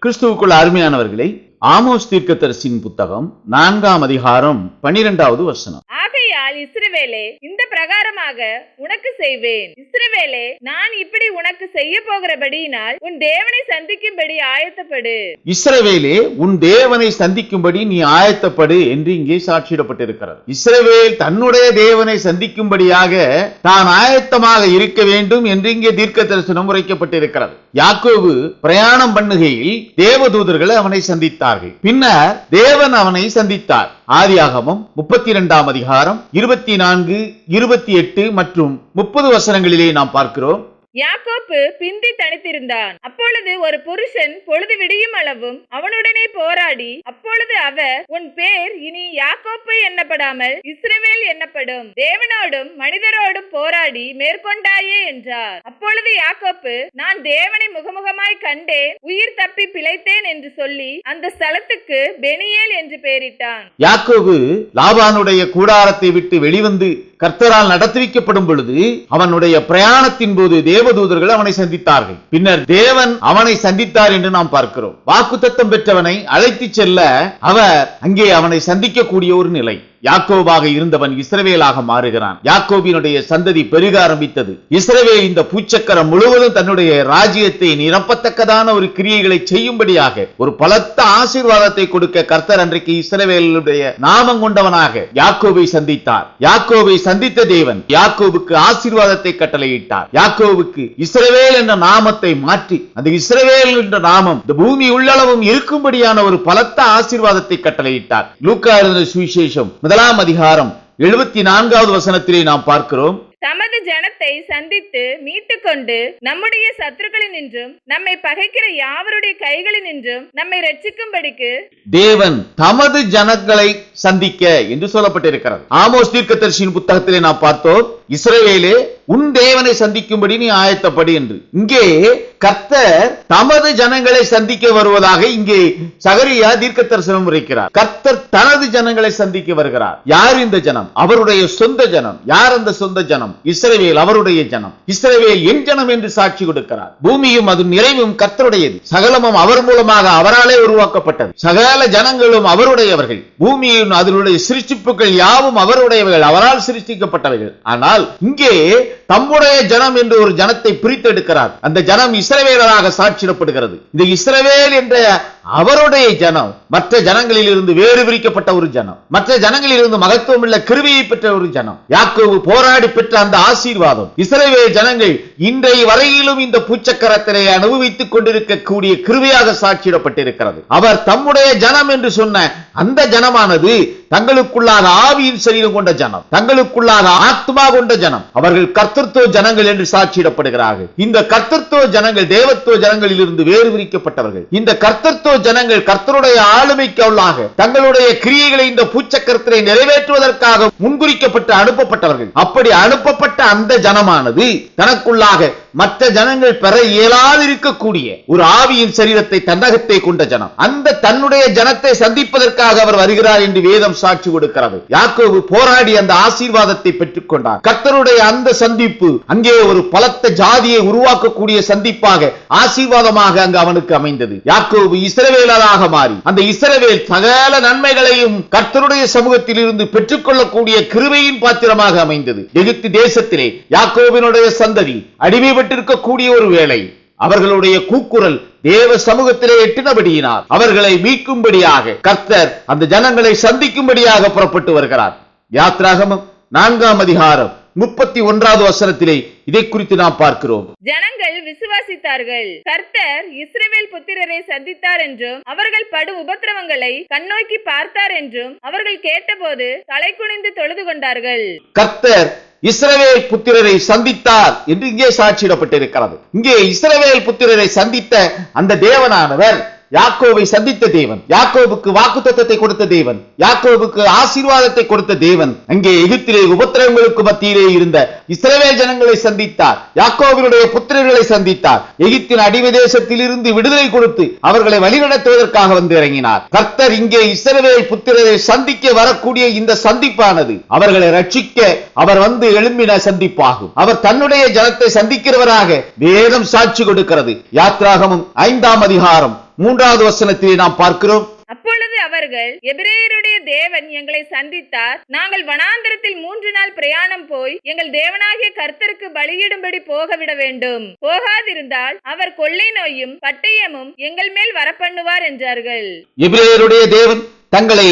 கிறிஸ்துவுக்குள் அருமையானவர்களை, ஆமோஸ் தீர்க்கதரிசியின் புத்தகம் 4ஆம் அதிகாரம் 12வது வசனம். ஆகையால் இஸ்ரவேலே, இந்த பிரகாரமாக உனக்கு செய்வேன். இஸ்ரவேலே, நான் இப்படி உனக்கு செய்ய போகிறபடியினால் உன் தேவனை சந்திக்கும்படி ஆயத்தப்படு. இஸ்ரவேலே, உன் தேவனை சந்திக்கும்படி நீ ஆயத்தப்படு என்று இங்கே சாட்சியிடப்பட்டிருக்கிறது. இஸ்ரவேல் தன்னுடைய தேவனை சந்திக்கும்படியாக தான் ஆயத்தமாக இருக்க வேண்டும் என்று இங்கே தீர்க்க தரிசனம் உரைக்கப்பட்டிருக்கிறது. யாக்கோபு பிரயாணம் பண்ணுகையில் தேவதூதர்கள் அவனை சந்தித்தார்கள். பின்னர் தேவன் அவனை சந்தித்தார். ஆதியாகமம் 32ஆம் அதிகாரம் 24, 28 மற்றும் 30 வசனங்களிலே நாம் பார்க்கிறோம். யாக்கோப்பு பிந்தி தனித்திருந்தான். அப்பொழுது ஒரு புருஷன் பொழுது விடியும் அளவும் அவனுடனே போராடி, அப்பொழுது அவர், உன் பேர் இனி யாக்கோப்பு எண்ணப்படாமல் இஸ்ரவேல் எண்ணப்படும், தேவனோடும் மனிதரோடும் போராடி மேற்கொண்டாயே என்றார். அப்பொழுது யாக்கோப்பு, நான் தேவனை முகமுகமாய் கண்டேன், உயிர் தப்பி பிழைத்தேன் என்று சொல்லி அந்த ஸ்தலத்துக்கு பெனியேல் என்று பெயரிட்டான். யாக்கோபு லாபானுடைய கூடாரத்தை விட்டு வெளிவந்து கர்த்தரால் நடத்துவிக்கப்படும் பொழுது அவனுடைய பிரயாணத்தின் போது தேவதூதர்கள் அவனை சந்தித்தார்கள். பின்னர் தேவன் அவனை சந்தித்தார் என்று நாம் பார்க்கிறோம். வாக்குத்தத்தம் பெற்றவனை அழைத்து செல்ல அவர் அங்கே அவனை சந்திக்கக்கூடிய ஒரு நிலை. யாக்கோபாக இருந்தவன் இஸ்ரவேலாக மாறுகிறான். யாக்கோபினுடைய சந்ததி பெருக ஆரம்பித்தது. இஸ்ரவேல் இந்த பூச்சக்கரம் முழுவதும் தன்னுடைய ராஜ்யத்தை நிரப்பத்தக்கதான ஒரு கிரியைகளை செய்யும்படியாக ஒரு பலத்த ஆசீர்வாதத்தை கொடுக்க கர்த்தர் அன்றைக்கு இஸ்ரவேலுடைய நாமம் கொண்டவனாக யாக்கோபை சந்தித்தார். யாக்கோபை சந்தித்த தேவன் யாக்கோபுக்கு ஆசீர்வாதத்தை கட்டளையிட்டார். யாக்கோபுக்கு இஸ்ரவேல் என்ற நாமத்தை மாற்றி அந்த இஸ்ரவேல் என்ற நாமம் இந்த பூமி உள்ளளவும் இருக்கும்படியான ஒரு பலத்த ஆசீர்வாதத்தை கட்டளையிட்டார். லூக்கா எழுதின சுவிசேஷம் 1ஆம் அதிகாரம் 74வது வசனத்திலே நாம் பார்க்கிறோம். தமது ஜனத்தை சந்தித்து மீட்டு கொண்டு நம்முடைய சத்துருக்களினின்றும் நம்மை பகைக்கிற யாவருடைய கைகளினின்றும் நம்மை ரட்சிக்கும்படிக்கு தேவன் தமது ஜனங்களை சந்திக்க என்று சொல்லப்பட்டிருக்கிறது. ஆமோஸ் தீர்க்கதரிசியின் புத்தகத்திலே நாம் பார்த்தோம், இஸ்ரவேலே, உன் தேவனை சந்திக்கும்படி நீ ஆயத்தப்படு என்று. இங்கே கர்த்தர் தமது ஜனங்களை சந்திக்க வருவதாக இங்கே சகரியா தீர்க்க தரிசனம் உரைக்கிறார். கர்த்தர் தனது ஜனங்களை சந்திக்க வருகிறார். யார் இந்த ஜனம்? அவருடைய சொந்த ஜனம். யார் அந்த சொந்த ஜனம்? இஸ்ரவேல் அவருடைய ஜனம். இஸ்ரவேல் என் ஜனம் என்று சாட்சி கொடுக்கிறார். பூமியும் அது நிறைவும் கர்த்தருடையது. சகலமும் அவர் மூலமாக அவராலே உருவாக்கப்பட்டது. சகல ஜனங்களும் அவருடையவர்கள். பூமியின் அதனுடைய சிருஷ்டிப்புகள் யாவும் அவருடையவர்கள், அவரால் சிருஷ்டிக்கப்பட்டவர்கள். ஆனால் இங்கே தம்முடைய ஜனம் என்று ஒரு ஜனத்தை பிரித்தெடுக்கிறார். அந்த ஜனம் இஸ்ரவேலராக சாட்சியிடப்படுகிறது. இந்த இஸ்ரவேல் என்ற அவருடைய ஜனம் மற்ற ஜனங்களில் இருந்து வேறு பிரிக்கப்பட்ட ஒரு ஜனம், மற்ற ஜனங்களில் இருந்து மகத்துவம் உள்ள கிருபையை பெற்ற ஒரு ஜனம். யாக்கோபு போராடி பெற்ற அந்த ஆசீர்வாதம் இஸ்ரவேல் ஜனங்கள் இன்றைய வரையிலும் இந்த பூச்சக்கரத்திலே அனுபவித்துக் கொண்டிருக்கக்கூடிய கிருபையாக சாட்சியிடப்பட்டிருக்கிறது. அவர் தம்முடைய ஜனம் என்று சொன்ன அந்த ஜனமானது தங்களுக்குள்ளாக ஆவியின் சரீரம் கொண்ட ஜனம், தங்களுக்குள்ளாக ஆத்மா கொண்ட ஜனம். அவர்கள் கர்த்தத்துவ ஜனங்கள் என்று சாட்சியிடப்படுகிறார்கள். இந்த கர்த்தத்துவ ஜனங்கள் தேவத்துவ ஜனங்களில் இருந்து வேறு பிரிக்கப்பட்டவர்கள். இந்த கர்த்தத்துவ ஜனங்கள் கர்த்தருடைய ஆளுமைக்கு உள்ளாக தங்களுடைய கிரியைகளை இந்த பூச்சக்கரத்திலே நிறைவேற்றுவதற்காக முன்குறிக்கப்பட்டு அனுப்பப்பட்டவர்கள். அப்படி அனுப்பப்பட்ட அந்த ஜனமானது தனக்குள்ளாக மற்ற ஜனங்கள் பெற இயலாது இருக்கக்கூடிய ஒரு ஆவியின் சரீரத்தை தன்னகத்தை கொண்ட ஜனம். அந்த தன்னுடைய ஜனத்தை சந்திப்பதற்காக அவர் வருகிறார் என்று வேதம் சாட்சி கொடுக்கிறது. யாக்கோபு போராடி அந்த ஆசீர்வாதத்தை பெற்றுக் கொண்டார். கர்த்தருடைய அந்த சந்திப்பு அங்கே ஒரு பலத்த ஜாதியை உருவாக்கக்கூடிய சந்திப்பாக ஆசீர்வாதமாக அங்கு அவனுக்கு அமைந்தது. யாக்கோபு இஸ்ரவேலராக மாறி அந்த இஸ்ரவேல் சகல நன்மைகளையும் கர்த்தருடைய சமூகத்தில் இருந்து பெற்றுக்கொள்ளக்கூடிய கிருபையின் பாத்திரமாக அமைந்தது. எகிப்து தேசத்திலே யாக்கோபினுடைய சந்ததி அடிமைப்பட்டிருக்கக்கூடிய ஒரு வேளை அவர்களுடைய கூக்குரல் தேவ சமூகத்திலே எட்டினபடியினார் அவர்களை மீட்கும்படியாக கர்த்தர் அந்த ஜனங்களை சந்திக்கும்படியாக புறப்பட்டு வருகிறார். யாத்ராகமம் 4ஆம் அதிகாரம் 31வது வசனத்திலே இதை குறித்து நாம் பார்க்கிறோம். ஜனங்கள் விசுவாசித்தார்கள். கர்த்தர் இஸ்ரவேல் புத்திரரை சந்தித்தார் என்றும் அவர்கள் படு உபத்திரவங்களை கண்ணோக்கி பார்த்தார் என்றும் அவர்கள் கேட்டபோது தலை குனிந்து தொழுது கொண்டார்கள். கர்த்தர் இஸ்ரவேல் புத்திரரை சந்தித்தார் என்று இங்கே சாட்சியிடப்பட்டிருக்கிறது. இங்கே இஸ்ரவேல் புத்திரரை சந்தித்த அந்த தேவனானவர் யாக்கோபை சந்தித்த தேவன், யாக்கோபுக்கு வாக்குத்தத்தத்தை கொடுத்த தேவன், யாக்கோபுக்கு ஆசீர்வாதத்தை கொடுத்த தேவன். அங்கே எகிப்திலே உபத்திரவங்களுக்கு மத்தியிலே இருந்த இஸ்ரவேல் ஜனங்களை சந்தித்தார். யாக்கோபினுடைய புத்திரர்களை சந்தித்தார். எகிப்தின் அடிமை தேசத்தில் இருந்து விடுதலை கொடுத்து அவர்களை வழிநடத்துவதற்காக வந்து இறங்கினார். கர்த்தர் இங்கே இஸ்ரவேல் புத்திரரை சந்திக்க வரக்கூடிய இந்த சந்திப்பானது அவர்களை ரட்சிக்க அவர் வந்து எழும்பின சந்திப்பாகும். அவர் தன்னுடைய ஜனத்தை சந்திக்கிறவராக வேதம் சாட்சி கொடுக்கிறது. யாத்ராகமம் 5ஆம் அதிகாரம் 3வது வசனத்திலே நாம் பார்க்கிறோம். அப்பொழுது அவர்கள், எபிரேயருடைய தேவன் எங்களை சந்தித்தார். நாங்கள் வனாந்திரத்தில் 3 நாள் பிரயாணம் போய் எங்கள் தேவனாகிய கர்த்தருக்கு பலியிடும்படி போகவிட வேண்டும். போகாதிருந்தால் அவர் கொள்ளை நோயும் பட்டயமும் எங்கள் மேல் வரப்பண்ணுவார் என்றார்கள். எபிரேயருடைய தேவன் தங்களை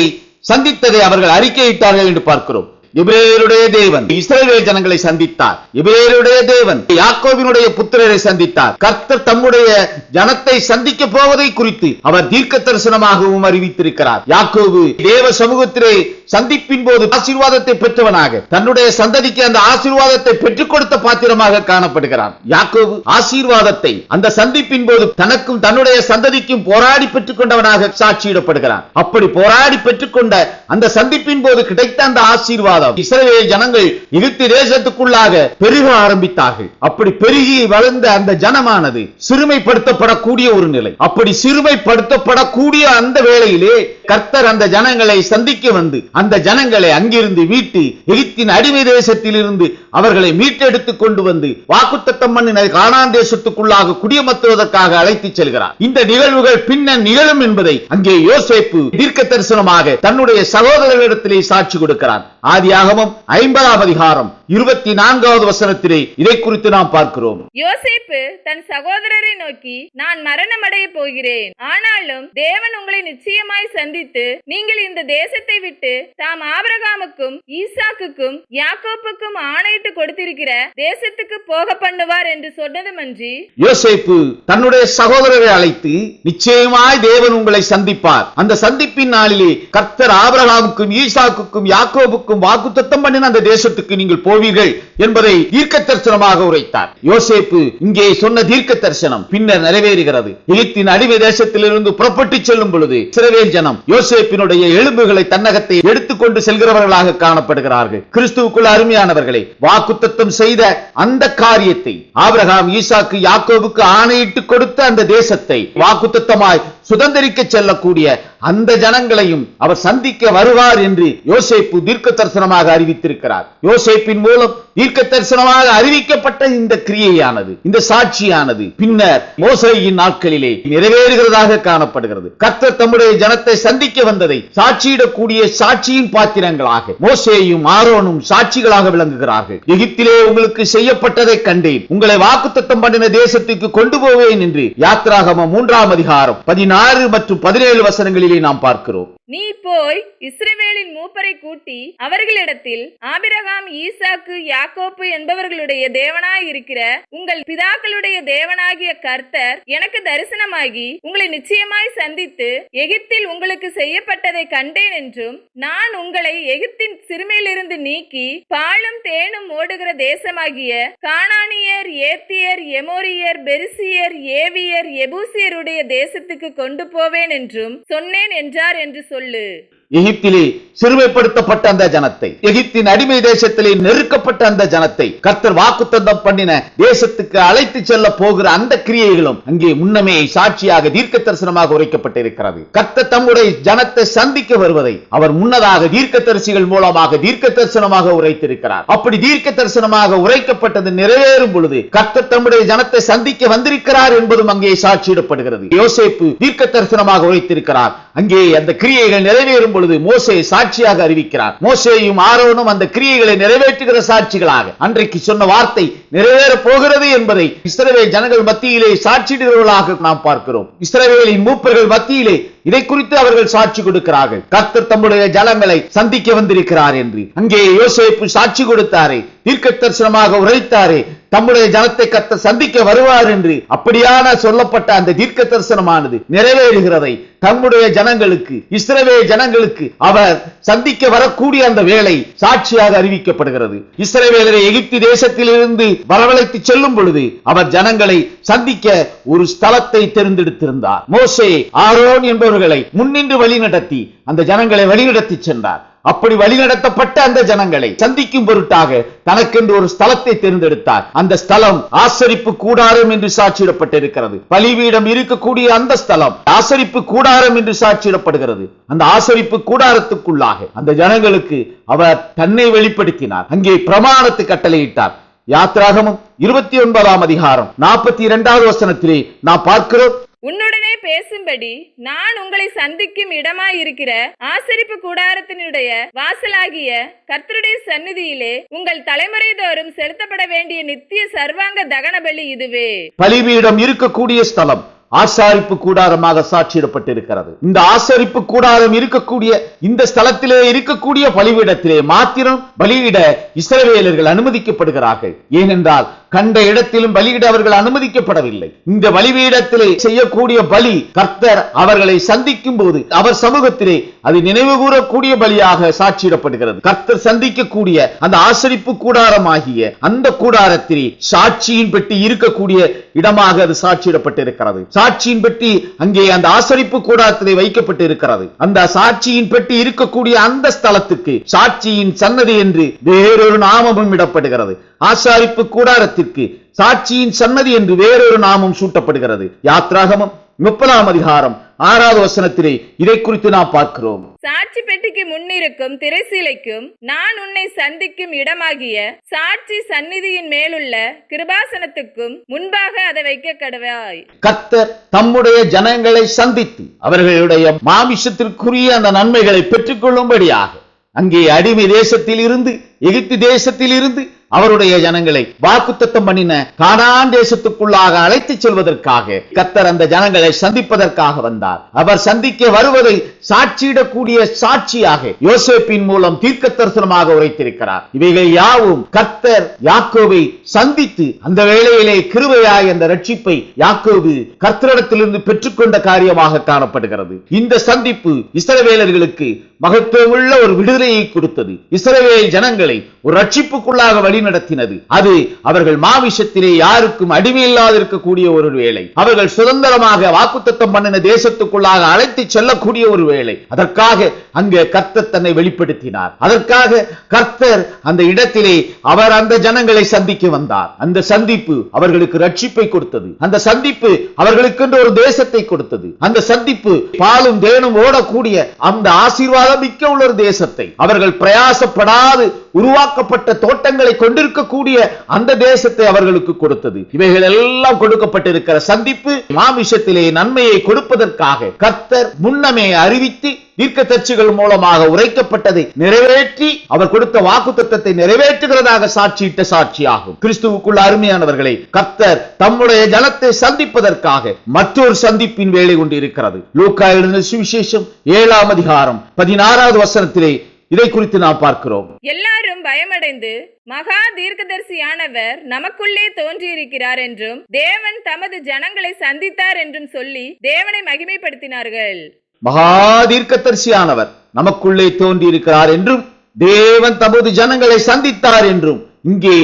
சந்தித்ததை அவர்கள் அறிக்கையிட்டார்கள் என்று பார்க்கிறோம். எபிரேயருடைய தேவன் இஸ்ரவேல் ஜனங்களை சந்தித்தார். எபிரேயருடைய தேவன் யாக்கோபினுடைய புத்திரரை சந்தித்தார். கர்த்தர் தம்முடைய ஜனத்தை சந்திக்க போவதை குறித்து அவர் தீர்க்க தரிசனமாகவும் அறிவித்திருக்கிறார். யாக்கோபு தேவ சமூகத்திலே சந்திப்பின் போது ஆசீர்வாதத்தை பெற்றவனாக தன்னுடைய சந்ததிக்கு அந்த ஆசீர்வாதத்தை பெற்றுக் கொடுத்த பாத்திரமாக காணப்படுகிறான். யாக்கோபு ஆசீர்வாதத்தை அந்த சந்திப்பின் போது தனக்கும் தன்னுடைய சந்ததிக்கும் போராடி பெற்றுக் கொண்டவனாக சாட்சியிடப்படுகிறான். அப்படி போராடி பெற்றுக்கொண்ட அந்த சந்திப்பின் போது கிடைத்த அந்த ஆசீர்வாதம் இஸ்ரவேல் ஜனங்கள் எகிப்து தேசத்துக்குள்ளாக பெருக ஆரம்பித்தார்கள். அப்படி பெருகி வளர்ந்த அந்த ஜனமானது சிறுமைப்படுத்தப்படக்கூடிய ஒரு நிலை. அப்படி சிறுமைப்படுத்தப்படக்கூடிய அந்த வேளையிலே கர்த்தர் அந்த ஜனங்களை சந்திக்க வந்து அந்த ஜனங்களை அங்கிருந்து மீட்டு எகிப்தின் அடிமை தேசத்தில் இருந்து அவர்களை மீட்டெடுத்துக் கொண்டு வந்து வாக்குத்தத்தம் பண்ணின கானான் தேசத்துக்குள்ளாக குடியமர்த்துவதற்காக அழைத்துச் செல்கிறார். இந்த நிகழ்வுகள் பின்னர் நிகழும் என்பதை அங்கே யோசேப்பு தீர்க்க தரிசனமாக தன்னுடைய சகோதரர்களிடத்திலே சாட்சி கொடுக்கிறார். ஆதியாகமம் 50ஆம் அதிகாரம் 24வது வசனத்திலே இதை குறித்து நாம் பார்க்கிறோம். யோசேப்பு தன் சகோதரரை நோக்கி, நான் மரணமடைய போகிறேன். ஆனாலும் தேவன் உங்களை நிச்சயமாய் சந்தித்து நீங்கள் இந்த தேசத்தை விட்டு தாம் ஆபிரகாமுக்கும் ஈசாக்குக்கும் யாக்கோப்புக்கும் ஆணையிட்டு கொடுத்திருக்கிற தேசத்துக்கு போக பண்ணுவார் என்று சொன்னதுமன்றி, யோசேப்பு தன்னுடைய சகோதரரை அழைத்து நிச்சயமாய் தேவன் உங்களை சந்திப்பார், அந்த சந்திப்பின் நாளிலே கர்த்தர் ஆபிரகாமுக்கும் ஈசாக்குக்கும் யாக்கோபுக்கும் வாக்குத்தத்தம் பண்ணின அந்த தேசத்துக்கு நீங்கள் போவீர்கள் என்பதை தீர்க்க தரிசனமாக உரைத்தார். யோசேப்பு இங்கே சொன்ன தீர்க்க தரிசனம் பின்னர் நிறைவேறுகிறது. எகிப்தின் அடிமை தேசத்திலிருந்து புறப்பட்டு செல்லும் பொழுது இஸ்ரவேல் ஜனம் யோசேப்பினுடைய எலும்புகளை தன்னகத்தை எடுத்துக்கொண்டு செல்கிறவர்களாக காணப்படுகிறார்கள். கிறிஸ்துவுக்குள் அருமையானவர்களே, வாக்குத்தத்தம் செய்த அந்த காரியத்தை ஆபிரகாம் ஈசாக்கு யாக்கோபுக்கு ஆணையிட்டு கொடுத்த அந்த தேசத்தை வாக்குத்தத்தமாய் சுதந்திரிக்க செல்லக்கூடிய அந்த ஜனங்களையும் அவர் சந்திக்க வருவார் என்று யோசேப்பு தீர்க்க தரிசனமாக அறிவித்திருக்கிறார். யோசேப்பின் மூலம் தீர்க்க தரிசனமாக அறிவிக்கப்பட்ட இந்த கிரியையானது, இந்த சாட்சியானது பின்னர் மோசேயின் நாட்களிலே நிறைவேறுகிறதாக காணப்படுகிறது. கர்த்தர் தம்முடைய ஜனத்தை சந்திக்க வந்ததை சாட்சியிடக்கூடிய சாட்சியின் பாத்திரங்களாக மோசேயும் ஆரோனும் சாட்சிகளாக விளங்குகிறார்கள். எகிப்திலே உங்களுக்கு செய்யப்பட்டதை கண்டேன், உங்களை வாக்குத்தத்தம் பண்ணின தேசத்துக்கு கொண்டு போவேன் என்று யாத்ராகமம் 3ஆம் அதிகாரம் 16 மற்றும் 17 வசனங்களிலே நாம் பார்க்கிறோம். நீ போய் இஸ்ரவேலின் மூப்பரை கூட்டி அவர்களிடத்தில், ஆபிரகாம் ஈசாக்கு யாக்கோப்பு என்பவர்களுடைய தேவனாய் இருக்கிற உங்கள் பிதாக்களுடைய தேவனாகிய கர்த்தர் எனக்கு தரிசனமாகி உங்களை நிச்சயமாய் சந்தித்து எகிப்தில் உங்களுக்கு செய்யப்பட்டதை கண்டேன் என்றும், நான் உங்களை எகிப்தின் சிறுமையிலிருந்து நீக்கி பாலும் தேனும் ஓடுகிற தேசமாகிய கானானியர், ஏத்தியர், எமோரியர், பெரிசியர், ஏவியர், எபூசியருடைய தேசத்துக்கு கொண்டு போவேன் என்றும் சொன்னேன் என்றார் என்று சொல்லு. எகிப்திலே சிறுமைப்படுத்தப்பட்ட அந்த ஜனத்தை, எகிப்தின் அடிமை தேசத்திலே நெருக்கப்பட்ட அந்த ஜனத்தை கர்த்தர் வாக்குத்தத்தம் பண்ணின தேசத்துக்கு அழைத்து செல்ல போகிற அந்த கிரியைகளும் அங்கே முன்னமே சாட்சியாக தீர்க்க தரிசனமாக உரைக்கப்பட்டிருக்கிறது. கர்த்தர் தம்முடைய ஜனத்தை சந்திக்க வருவதை அவர் முன்னதாக தீர்க்க தரிசிகள் மூலமாக தீர்க்க தரிசனமாக உரைத்திருக்கிறார். அப்படி தீர்க்க தரிசனமாக உரைக்கப்பட்டது நிறைவேறும் பொழுது கர்த்தர் தம்முடைய ஜனத்தை சந்திக்க வந்திருக்கிறார் என்பதும் அங்கே சாட்சியிடப்படுகிறது. யோசேப்பு தீர்க்க தரிசனமாக உரைத்திருக்கிறார். அங்கே அந்த கிரியைகள் நிறைவேறும் பொழுது மோசே சாட்சியாக அறிவிக்கிறார். மோசேயும் ஆரோனும் அந்த கிரியைகளை நிறைவேற்றுகிற சாட்சிகளாக அன்றைக்கு சொன்ன வார்த்தை நிறைவேற போகிறது என்பதை இஸ்ரவேல் ஜனங்கள் மத்தியிலே சாட்சியிடுகிறவர்களாக நாம் பார்க்கிறோம். இஸ்ரவேலின் மூப்பர்கள் மத்தியிலே இதை குறித்து அவர்கள் சாட்சி கொடுக்கிறார்கள். கர்த்தர் தம்முடைய ஜனங்களை சந்திக்க வந்திருக்கிறார் என்று அங்கே யோசேப்பு சாட்சி கொடுத்தாரே, தீர்க்க தரிசனமாக உரைத்தாரே, தம்முடைய ஜனத்தை கர்த்தர் சந்திக்க வருவார் என்று அப்படியான சொல்லப்பட்ட அந்த தீர்க்க தரிசனமானது நிறைவேறுகிறதை தம்முடைய ஜனங்களுக்கு, இஸ்ரவேல் ஜனங்களுக்கு அவர் சந்திக்க வரக்கூடிய அந்த வேளை சாட்சியாக அறிவிக்கப்படுகிறது. இஸ்ரவேலரை எகிப்து தேசத்திலிருந்து வரவழைத்து செல்லும் பொழுது அவர் ஜனங்களை சந்திக்க ஒரு ஸ்தலத்தை தேர்ந்தெடுத்திருந்தார். மோசே, ஆரோன் என்பவர்களை முன்னின்று வழிநடத்தி அந்த ஜனங்களை வழிநடத்தி சென்றார். அப்படி வழிநடத்தப்பட்ட அந்த ஜனங்களை சந்திக்கும் பொருட்டாக தனக்கென்று ஒரு ஸ்தலத்தை தேர்ந்தெடுத்தார். அந்த ஸ்தலம் ஆசரிப்பு கூடாரம் என்று சாட்சியிடப்பட்டிருக்கிறது. பலிபீடம் இருக்கக்கூடிய அந்த ஸ்தலம் ஆசரிப்பு கூடாரம் என்று சாட்சியிடப்படுகிறது. அந்த ஆசரிப்பு கூடாரத்துக்குள்ளாக அந்த ஜனங்களுக்கு அவர் தன்னை வெளிப்படுத்தினார். அங்கே பிரமாணத்தை கட்டளையிட்டார். யாத்ராகமம் 29ஆம் அதிகாரம் 42வது வசனத்திலே நாம் பார்க்கிறோம். உன்னுடனே பேசும்படி நான் உங்களை சந்திக்கும் இடமாயிருக்கிற ஆசரிப்பு கூடாரத்தினுடைய வாசலாகிய கர்த்தருடைய சந்நிதியிலே உங்கள் தலைமுறை தோறும் செலுத்தப்பட வேண்டிய நித்திய சர்வாங்க தகன பலி இதுவே. பலிபீடம் இருக்கக்கூடிய ஸ்தலம் ஆசாரிப்பு கூடாரமாக சாட்சியிடப்பட்டிருக்கிறது. இந்த ஆசரிப்பு கூடாரம் இருக்கக்கூடிய இந்த ஸ்தலத்திலே இருக்கக்கூடிய பலிபீடத்திலே மாத்திரம் பலியிட இஸ்ரவேலர்கள் அனுமதிக்கப்படுகிறார்கள். ஏனென்றால் கண்ட இடத்திலும் பலியிட அவர்கள் அனுமதிக்கப்படவில்லை. இந்த பலிபீடத்திலே செய்யக்கூடிய பலி கர்த்தர் அவர்களை சந்திக்கும் போது அவர் சமூகத்திலே அது நினைவு கூறக்கூடிய பலியாக சாட்சியிடப்படுகிறது. கர்த்தர் சந்திக்கக்கூடிய அந்த ஆசரிப்பு கூடாரமாகிய அந்த கூடாரத்திலே சாட்சியின் பெட்டி இருக்கக்கூடிய இடமாக அது சாட்சியிடப்பட்டிருக்கிறது. சாட்சியின் பெட்டி அங்கே அந்த ஆசரிப்பு கூடாரத்திலே வைக்கப்பட்டு இருக்கிறது. அந்த சாட்சியின் பெட்டி இருக்கக்கூடிய அந்த ஸ்தலத்துக்கு சாட்சியின் சன்னதி என்று வேறொரு நாமமும் இடப்படுகிறது. ஆசாரிப்பு கூடாரத்திற்கு சாட்சியின் சன்னதி என்று வேறொரு நாமம் சூட்டப்படுகிறது. யாத்ராகமம் 30ஆம் அதிகாரம் 6வது வசனத்திலே இதை குறித்து நாம் பார்க்கிறோம். சாட்சி பெட்டிக்கு முன்னிருக்கும் திரைசீலைக்கும் நான் உன்னை சந்திக்கும் இடமாகிய சாட்சி சந்நிதியின் மேலுள்ள கிருபாசனத்துக்கும் முன்பாக அதை வைக்க கடவாய். கர்த்தர் தம்முடைய ஜனங்களை சந்தித்து அவர்களுடைய மாமிசத்திற்குரிய அந்த நன்மைகளை பெற்றுக் கொள்ளும்படியாக அங்கே அடிமை தேசத்தில் இருந்து எகிப்து தேசத்தில் இருந்து அவருடைய ஜனங்களை வாக்குத்தத்தம் பண்ணின கானான் தேசத்துக்குள்ளாக அழைத்துச் செல்வதற்காக கர்த்தர் அந்த ஜனங்களை சந்திப்பதற்காக வந்தார். அவர் சந்திக்க வருவதை சாட்சியிடக்கூடிய சாட்சியாக யோசேப்பின் மூலம் தீர்க்க தரிசனமாக உரைத்திருக்கிறார். இவைகள் யாவும் கர்த்தர் யாக்கோபை சந்தித்து அந்த வேளையிலே கிருபையாய் அந்த ரட்சிப்பை யாக்கோபு கர்த்தரிடத்திலிருந்து பெற்றுக்கொண்ட காரியமாக காணப்படுகிறது. இந்த சந்திப்பு இஸ்ரவேலர்களுக்கு மகத்துவமுள்ள ஒரு விடுதலையை கொடுத்தது. இஸ்ரவேல் ஜனங்களை ஒரு ரட்சிப்புக்குள்ளாக வழி நடத்தினது. அது அவர்கள் மாமிசத்திலே யாருக்கும் அடிமையில்லாது இருக்கக்கூடிய ஒரு வேளை. அவர்கள் சுதந்திரமாக வாக்குத்தத்தம் பண்ணின தேசத்துக்குள்ளாக அழைத்து செல்லக்கூடிய ஒரு வேளை. அதற்காக அங்கே கர்த்தர் தன்னை வெளிப்படுத்தினார். அதற்காக கர்த்தர் அந்த இடத்திலே அவர் அந்த ஜனங்களை சந்திக்க வந்தார். அந்த சந்திப்பு அவர்களுக்கு ரட்சிப்பை கொடுத்தது. அந்த சந்திப்பு அவர்களுக்கு ஒரு தேசத்தை கொடுத்தது. அந்த சந்திப்பு பாலும் தேனும் ஓடக்கூடிய அந்த ஆசீர்வாதம் மிக்க உள்ள ஒரு தேசத்தை, அவர்கள் பிரயாசப்படாது உருவாக்கப்பட்ட தோட்டங்களை கொண்டிருக்கக்கூடிய அந்த தேசத்தை அவர்களுக்கு கொடுத்தது. இவைகள் எல்லாம் கொடுக்கப்பட்டிருக்கிற சந்திப்பு மாமிசத்திலே நன்மையை கொடுப்பதற்காக கர்த்தர் முன்னமே அறிவித்து தீர்க்கதரிசிகள் மூலமாக உரைக்கப்பட்டதை நிறைவேற்றி அவர் கொடுத்த வாக்குத்தத்தத்தை நிறைவேற்றுகிறதாக சாட்சியிட்ட சாட்சியாகும். கிறிஸ்துவுக்குள் அருமையானவர்களை, கர்த்தர் தம்முடைய ஜனத்தை சந்திப்பதற்காக மற்றொரு சந்திப்பின் வேலை கொண்டு இருக்கிறது. லூக்கா எழுதின சுவிசேஷம் 7ஆம் அதிகாரம் 16வது வசனத்திலே இதை குறித்து நாம் பார்க்கிறோம். எல்லாரும் பயமடைந்து மகா தீர்க்கதரிசியானவர் நமக்குள்ளே தோன்றியிருக்கிறார் என்றும் தேவன் தமது ஜனங்களை சந்தித்தார் என்றும் சொல்லி தேவனை மகிமைப்படுத்தினார்கள். மகா தீர்க்கதரிசியானவர் நமக்குள்ளே தோன்றியிருக்கிறார் என்றும் தேவன் தமது ஜனங்களை சந்தித்தார் என்றும் இங்கே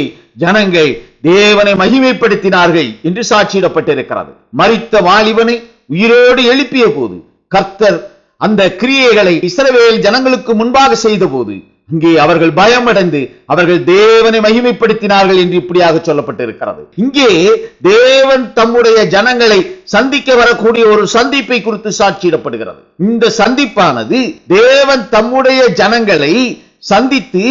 ஜனங்கள் தேவனை மகிமைப்படுத்தினார்கள் என்று சாட்சியிடப்பட்டிருக்கிறது. மரித்த வாலிபனை உயிரோடு எழுப்பிய போது கர்த்தர் அந்த கிரியைகளை இஸ்ரவேல் ஜனங்களுக்கு முன்பாக செய்த போது இங்கே அவர்கள் பயமடைந்து அவர்கள் தேவனை மகிமைப்படுத்தினார்கள் என்று இப்படியாக சொல்லப்பட்டிருக்கிறது. இங்கே தேவன் தம்முடைய ஜனங்களை சந்திக்க வரக்கூடிய ஒரு சந்திப்பை குறித்து சாட்சியிடப்படுகிறது. இந்த சந்திப்பானது தேவன் தம்முடைய ஜனங்களை சந்தித்து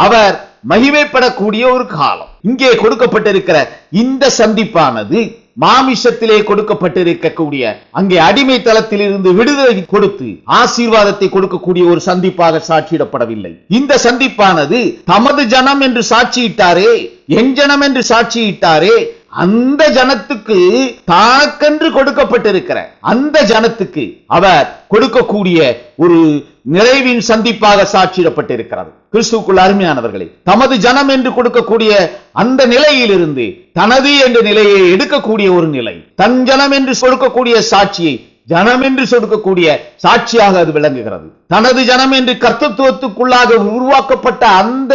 அவர் மகிமைப்படக்கூடிய ஒரு காலம். இங்கே கொடுக்கப்பட்டிருக்கிற இந்த சந்திப்பானது மாமிசத்திலே கொடுக்கப்பட்டிருக்கக்கூடிய அங்கே அடிமை தளத்தில் இருந்து விடுதலை கொடுத்து ஆசீர்வாதத்தை கொடுக்கக்கூடிய ஒரு சந்திப்பாக சாட்சியிடப்படவில்லை. இந்த சந்திப்பானது தமது ஜனம் என்று சாட்சியிட்டாரே, என் ஜனம் என்று சாட்சியிட்டாரே, அந்த ஜனத்துக்கு தனக்கென்று கொடுக்கப்பட்டிருக்கிற அந்த ஜனத்துக்கு அவர் கொடுக்கக்கூடிய ஒரு நிறைவின் சந்திப்பாக சாட்சியிடப்பட்டிருக்கிறது. கிறிஸ்துவுக்குள் அருமையானவர்களே, தமது ஜனம் என்று கொடுக்கக்கூடிய அந்த நிலையிலிருந்து தனது என்ற நிலையை எடுக்கக்கூடிய ஒரு நிலை, தன் ஜனம் என்று கொடுக்கக்கூடிய சாட்சியை ஜனம் என்று கொடுக்கக்கூடிய சாட்சியாக அது விளங்குகிறது. தனது ஜனம் என்று கர்த்தத்துவத்துக்குள்ளாக உருவாக்கப்பட்ட அந்த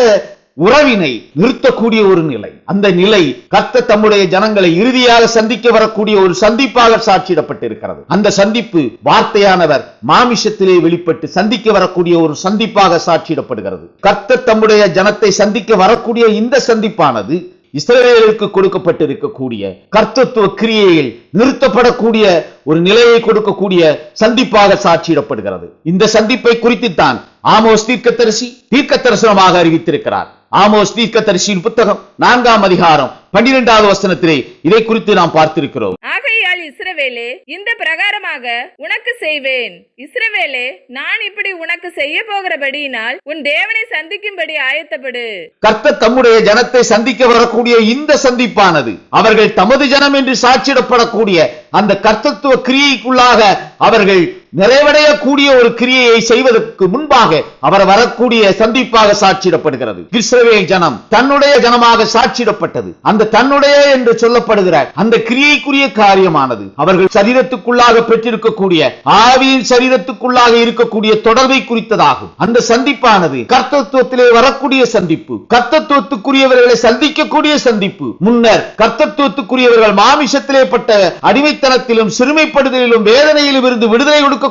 உறவினை நிறுத்தக்கூடிய ஒரு நிலை, அந்த நிலை கர்த்தர் தம்முடைய ஜனங்களை இறுதியாக சந்திக்க வரக்கூடிய ஒரு சந்திப்பாக சாட்சியிடப்பட்டிருக்கிறது. அந்த சந்திப்பு வார்த்தையானவர் மாமிசத்திலே வெளிப்பட்டு சந்திக்க வரக்கூடிய ஒரு சந்திப்பாக சாட்சியிடப்படுகிறது. கர்த்தர் தம்முடைய ஜனத்தை சந்திக்க வரக்கூடிய இந்த சந்திப்பானது இஸ்ரவேலுக்கு கொடுக்கப்பட்டிருக்கக்கூடிய கர்த்தத்துவ கிரியையில் நிறுத்தப்படக்கூடிய ஒரு நிலையை கொடுக்கக்கூடிய சந்திப்பாக சாட்சியிடப்படுகிறது. இந்த சந்திப்பை குறித்துத்தான் ஆமோஸ் தீர்க்கதரிசி தீர்க்க தரிசனமாக அறிவித்திருக்கிறார். ஆமோஸ் தீர்க்கதரிசியின் புத்தகம் 4ஆம் அதிகாரம் 12வது வசனத்திலே இதை குறித்து நாம் பார்த்திருக்கிறோம். ஆகையால் இஸ்ரவேலே, இந்த பிரகாரமாக உனக்கு செய்வேன். இஸ்ரவேலே, நான் இப்படி உனக்கு செய்ய போகிறபடியினால் உன் தேவனை சந்திக்கும்படி ஆயத்தப்படு. கர்த்தர் தம்முடைய ஜனத்தை சந்திக்க வரக்கூடிய இந்த சந்திப்பானது அவர்கள் தமது ஜனம் என்று சாட்சியிடப்படக்கூடிய அந்த கர்த்தத்துவ கிரியைக்குள்ளாக அவர்கள் நிறைவடையக்கூடிய ஒரு கிரியையை செய்வதற்கு முன்பாக அவர் வரக்கூடிய சந்திப்பாக சாட்சியிடப்படுகிறது. இஸ்ரவேல் ஜனம் தன்னுடைய ஜனமாக சாட்சியிடப்பட்டது. அந்த தன்னுடைய என்று சொல்லப்படுகிற அந்த கிரியைக்குரிய காரியமானது அவர்கள் சரீரத்துக்குள்ளாக பெற்றிருக்கக்கூடிய ஆவியின் சரீரத்துக்குள்ளாக இருக்கக்கூடிய தொடர்பை குறித்ததாகும். அந்த சந்திப்பானது கர்த்தத்துவத்திலே வரக்கூடிய சந்திப்பு, கர்த்தத்துவத்துக்குரியவர்களை சந்திக்கக்கூடிய சந்திப்பு. முன்னர் கர்த்தத்துவத்துக்குரியவர்கள் மாமிசத்திலே பட்ட அடிமைத்தனத்திலும் சிறுமைப்படுதலிலும் வேதனையிலும் இருந்து விடுதலை கொடுக்கக்கூடிய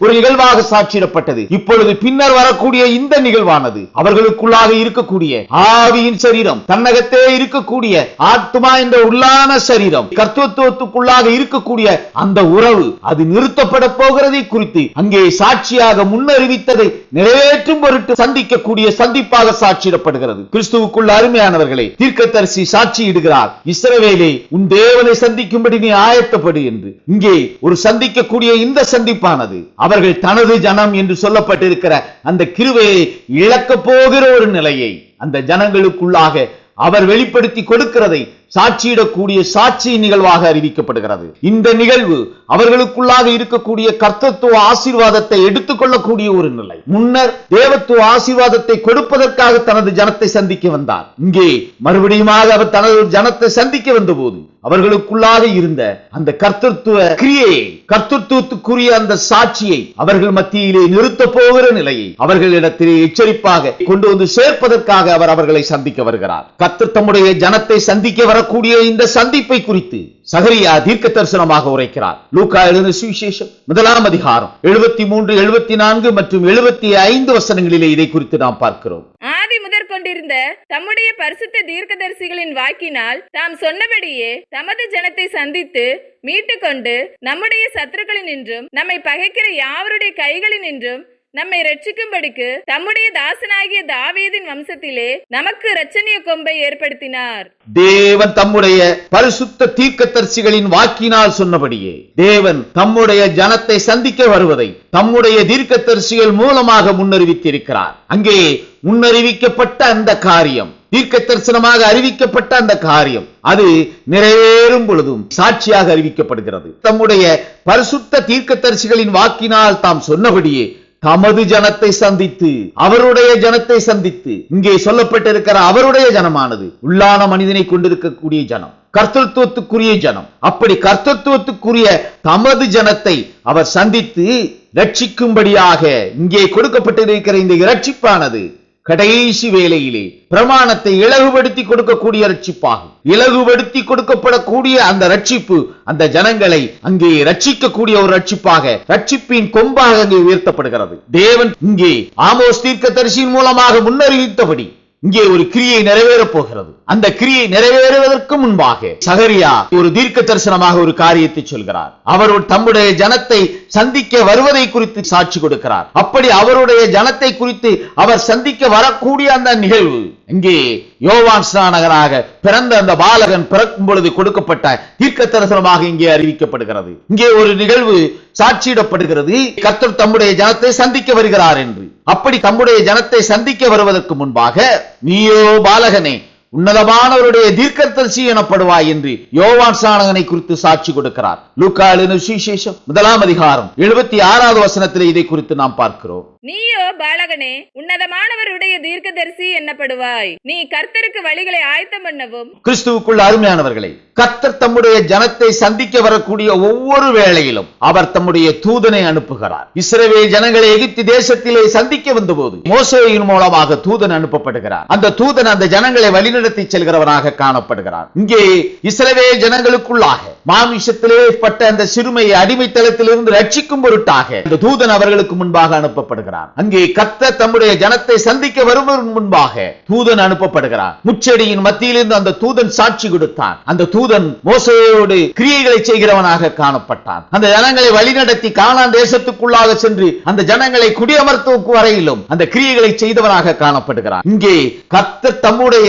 ஒரு நிகழ்வாக சாட்சியிடப்பட்டது. இப்பொழுது பின்னர் வரக்கூடிய இந்த நிகழ்வானது அவர்களுக்குள்ளாக இருக்கக்கூடிய ஆவியின் சரீரம், தன்னகத்தே இருக்கக்கூடிய ஆத்மா என்ற உள்ளான சரீரம், கர்த்தத்துவத்துக்குள்ளாக இருக்கக்கூடிய அந்த உறவு அது நிறுத்தப்பட போகிறதை குறித்து அங்கே சாட்சியாக முன்னறிவித்ததை நிறைவேற்றும் பொருட்டு சந்திக்கக்கூடிய சந்திப்பாக சாட்சியிடப்படுகிறது. கிறிஸ்துவுக்குள் அருமையானவர்களே, தீர்க்கதரிசி சாட்சியிடுகிறார், இஸ்ரவேலே, உன் தேவனை சந்திக்கும்படி நீ ஆயத்தப்படு என்று. இங்கே ஒரு சந்திக்கக்கூடிய இந்த சந்திப்பானது அவர்கள் தனது ஜனம் என்று சொல்லப்பட்டிருக்கிற அந்த கிருபையை இழக்க போகிற ஒரு நிலையை அந்த ஜனங்களுக்குள்ளாக அவர் வெளிப்படுத்தி கொடுக்கிறதை சாட்சியிடக்கூடிய சாட்சி நிகழ்வாக அறிவிக்கப்படுகிறது. இந்த நிகழ்வு அவர்களுக்குள்ளாக இருக்கக்கூடிய கர்த்தத்துவ ஆசீர்வாதத்தை எடுத்துக்கொள்ளக்கூடிய ஒரு நிலை. முன்னர் தேவத்துவ ஆசீர்வாதத்தை கொடுப்பதற்காக தனது ஜனத்தை சந்திக்க வந்தார். இங்கே மறுபடியும் அவர் தனது ஜனத்தை சந்திக்க வந்தபோது அவர்களுக்குள்ளாக இருந்த அந்த கர்த்தத்துவ கிரியையை, கர்த்தத்துவத்துக்குரிய அந்த சாட்சியை அவர்கள் மத்தியிலே நிறுத்த போகிற நிலையை அவர்களிடத்திலே எச்சரிப்பாக கொண்டு வந்து சேர்ப்பதற்காக அவர் அவர்களை சந்திக்க வருகிறார். கர்த்தர் தம்முடைய ஜனத்தை சந்திக்க வரக்கூடிய இந்த சந்திப்பை குறித்து சகரியா தீர்க்க தரிசனமாக உரைக்கிறார். லூக்கா எழுதின சுவிசேஷம் 1 அதிகாரம் 73, 74 மற்றும் 75 வசனங்களிலே இதை குறித்து நாம் பார்க்கிறோம். ஆதி முதற் கொண்டிருந்த தம்முடைய பரிசுத்த தீர்க்கதரிசிகளின் வாக்கினால் தாம் சொன்னபடியே தமது ஜனத்தை சந்தித்து மீட்டுக் கொண்டு நம்முடைய சத்துருக்களினின்றும் நம்மை பகைக்கிற யாவருடைய கைகளினின்றும் நம்மை ரட்சிக்கும்படிக்கு தம்முடைய தாசனாகிய தாவீதின் வம்சத்திலே நமக்கு இரட்சணிய கொம்பை ஏற்படுத்தினார். தேவன் தம்முடைய பரிசுத்த தீர்க்கதரிசிகளின் வாக்கினால் சொன்னபடியே தேவன் தம்முடைய ஜனத்தை சந்திக்க வருவதை தம்முடைய தீர்க்கதரிசிகள் மூலமாக முன்னறிவித்திருக்கிறார். அங்கே முன்னறிவிக்கப்பட்ட அந்த காரியம், தீர்க்க தரிசனமாக அறிவிக்கப்பட்ட அந்த காரியம் அது நிறைவேறும் பொழுதும் சாட்சியாக அறிவிக்கப்படுகிறது. தம்முடைய பரிசுத்த தீர்க்கதரிசிகளின் வாக்கினால் தாம் சொன்னபடியே தமது ஜனத்தை சந்தித்து, அவருடைய ஜனத்தை சந்தித்து, இங்கே சொல்லப்பட்டிருக்கிற அவருடைய ஜனமானது உள்ளான மனிதனை கொண்டிருக்கக்கூடிய ஜனம், கர்த்தத்துவத்துக்குரிய ஜனம். அப்படி கர்த்தத்துவத்துக்குரிய தமது ஜனத்தை அவர் சந்தித்து ரட்சிக்கும்படியாக இங்கே கொடுக்கப்பட்டிருக்கிற இந்த இரட்சிப்பானது கடைசி வேளையிலே பிரமாணத்தை இலகுபடுத்தி கொடுக்கக்கூடிய ரட்சிப்பாகும். இலகுபடுத்தி கொடுக்கப்படக்கூடிய அந்த ரட்சிப்பு அந்த ஜனங்களை அங்கே ரட்சிக்கக்கூடிய ஒரு ரட்சிப்பாக, ரட்சிப்பின் கொம்பாக அங்கே உயர்த்தப்படுகிறது. தேவன் இங்கே ஆமோஸ் தீர்க்கதரிசியின் மூலமாக முன்னறிவித்தபடி இங்கே ஒரு கிரியை நிறைவேறப் போகிறது. அந்த கிரியை நிறைவேறுவதற்கு முன்பாக சகரியா ஒரு தீர்க்க தரிசனமாக ஒரு காரியத்தை சொல்கிறார். அவர் தம்முடைய ஜனத்தை சந்திக்க வருவதை குறித்து சாட்சி கொடுக்கிறார். அப்படி அவருடைய ஜனத்தை குறித்து அவர் சந்திக்க வரக்கூடிய அந்த நிகழ்வு இங்கே யோவான் ஸ்நானகனாக பிறந்த அந்த பாலகன் பிறக்கும் பொழுது கொடுக்கப்பட்ட தீர்க்க தரிசனமாக இங்கே அறிவிக்கப்படுகிறது. இங்கே ஒரு நிகழ்வு சாட்சியிடப்படுகிறது, கர்த்தர் தம்முடைய ஜனத்தை சந்திக்க வருகிறார் என்று. அப்படி தம்முடைய ஜனத்தை சந்திக்க வருவதற்கு முன்பாக நீயோ பாலகனே உன்னதமானவருடைய தீர்க்கதரிசி எனப்படுவாய் என்று யோவான் ஸ்நானகனை குறித்து சாட்சி கொடுக்கிறார். லூக்கா எழுதின சுவிசேஷம் 1 அதிகாரம் 76 வசனத்திலே இதை குறித்து நாம் பார்க்கிறோம். நீயோ பாலகனே உன்னதமானவருடைய தீர்க்கதரிசி என்னப்படுவாய், நீ கர்த்தருக்கு வழிகளை ஆயத்தம் பண்ணவும். கிறிஸ்துவுக்குள் அருமையானவர்களே, கர்த்தர் தம்முடைய ஜனத்தை சந்திக்க வரக்கூடிய ஒவ்வொரு வேளையிலும் அவர் தம்முடைய தூதனை அனுப்புகிறார். இஸ்ரவேல் ஜனங்களை எகிப்து தேசத்திலே சந்திக்க வந்தபோது மோசேயின் மூலமாக தூதன் அனுப்பப்படுகிறார். அந்த தூதன் அந்த ஜனங்களை வழிநடத்தி செல்கிறவனாக காணப்படுகிறார். இங்கே இஸ்ரவேல் ஜனங்களுக்குள்ளாக மாமிசத்திலே பட்ட அந்த சிறுமையை அடிமைத்தளத்திலிருந்து ரட்சிக்கும் பொருட்டாக அந்த தூதன் அவர்களுக்கு முன்பாக அனுப்பப்படுகிறார். அனுப்பப்படுகிறார். அங்கே கர்த்தர் தம்முடைய ஜனத்தை சந்திக்க வருவதற்கு முன்பாக தூதன் அனுப்பப்படுகிறார். முச்செடியின் மத்தியிலிருந்து அந்த தூதன் சாட்சி கொடுத்தான். அந்த தூதன் மோசேயோடு கிரியைகளை செய்கிறவனாக காணப்பட்டான். அந்த ஜனங்களை வழிநடத்தி கானான் தேசத்துக்குள்ளாக சென்று அந்த ஜனங்களை குடியமர்த்தும் வரையிலும் அந்த கிரியைகளை செய்தவனாக காணப்படுகிறார். இங்கே கர்த்தர் தம்முடைய